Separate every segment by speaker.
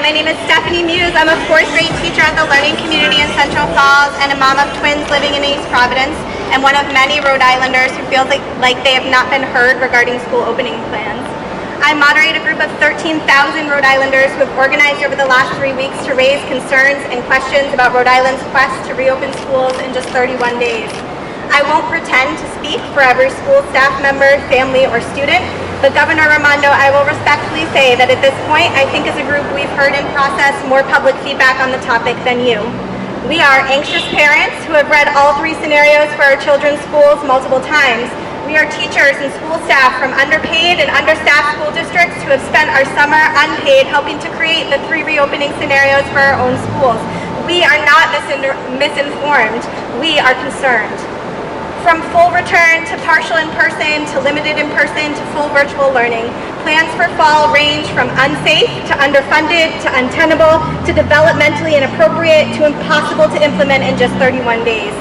Speaker 1: Hi, my name is Stephanie Muse. I'm a 4th grade teacher at the Learning Community in Central Falls and a mom of twins living in East Providence, and one of many Rhode Islanders who feels like they have not been heard regarding school opening plans. I moderate a group of 13,000 Rhode Islanders who have organized over the last 3 weeks to raise concerns and questions about Rhode Island's quest to reopen schools in just 31 days. I won't pretend to speak for every school staff member, family, or student, but Governor Raimondo, I will respectfully say that at this point, I think as a group we've heard and processed more public feedback on the topic than you. We are anxious parents who have read all 3 scenarios for our children's schools multiple times. We are teachers and school staff from underpaid and understaffed school districts who have spent our summer unpaid helping to create the 3 reopening scenarios for our own schools. We are not misinformed. We are concerned. From full return to partial in-person to limited in-person to full virtual learning, plans for fall range from unsafe to underfunded to untenable to developmentally inappropriate to impossible to implement in just 31 days.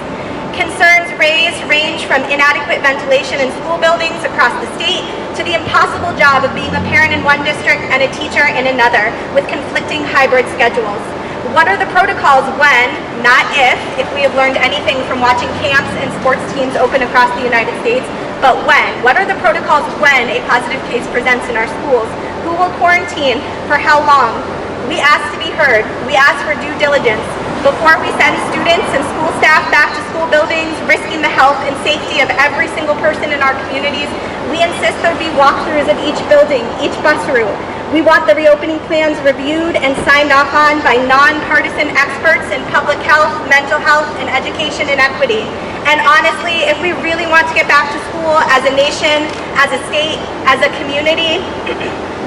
Speaker 1: Concerns raised range from inadequate ventilation in school buildings across the state to the impossible job of being a parent in one district and a teacher in another with conflicting hybrid schedules. What are the protocols when, not if we have learned anything from watching camps and sports teams open across the United States, but when? What are the protocols when a positive case presents in our schools? Who will quarantine? For how long? We ask to be heard. We ask for due diligence. Before we send students and school staff back to school buildings, risking the health and safety of every single person in our communities, we insist there be walkthroughs of each building, each bus route. We want the reopening plans reviewed and signed off on by non-partisan experts in public health, mental health, and education and equity. And honestly, if we really want to get back to school as a nation, as a state, as a community,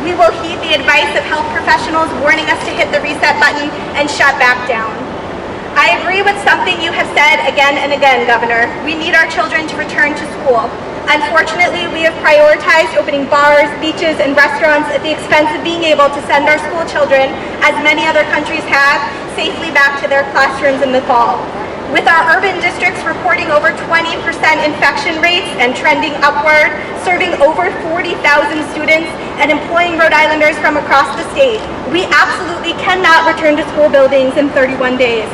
Speaker 1: we will heed the advice of health professionals warning us to hit the reset button and shut back down. I agree with something you have said again and again, Governor. We need our children to return to school. Unfortunately, we have prioritized opening bars, beaches, and restaurants at the expense of being able to send our school children, as many other countries have, safely back to their classrooms in the fall. With our urban districts reporting over 20% infection rates and trending upward, serving over 40,000 students, and employing Rhode Islanders from across the state, we absolutely cannot return to school buildings in 31 days.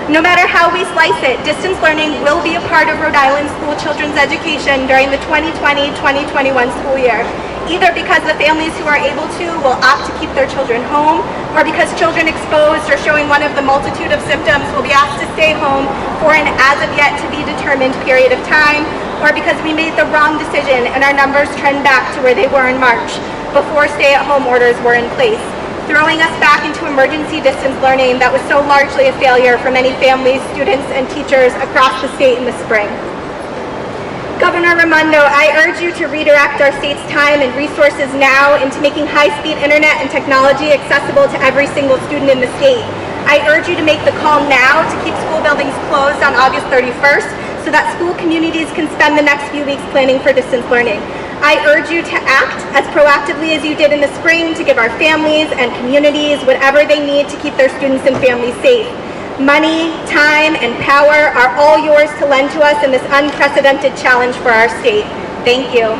Speaker 1: No matter how we slice it, distance learning will be a part of Rhode Island school children's education during the 2020-2021 school year, either because the families who are able to will opt to keep their children home, or because children exposed or showing one of the multitude of symptoms will be asked to stay home for an as of yet to be determined period of time, or because we made the wrong decision and our numbers trend back to where they were in March, before stay-at-home orders were in place, throwing us back into emergency distance learning that was so largely a failure for many families, students, and teachers across the state in the spring. Governor Raimondo, I urge you to redirect our state's time and resources now into making high-speed internet and technology accessible to every single student in the state. I urge you to make the call now to keep school buildings closed on August 31st so that school communities can spend the next few weeks planning for distance learning. I urge you to act as proactively as you did in the spring to give our families and communities whatever they need to keep their students and families safe. Money, time, and power are all yours to lend to us in this unprecedented challenge for our state. Thank you.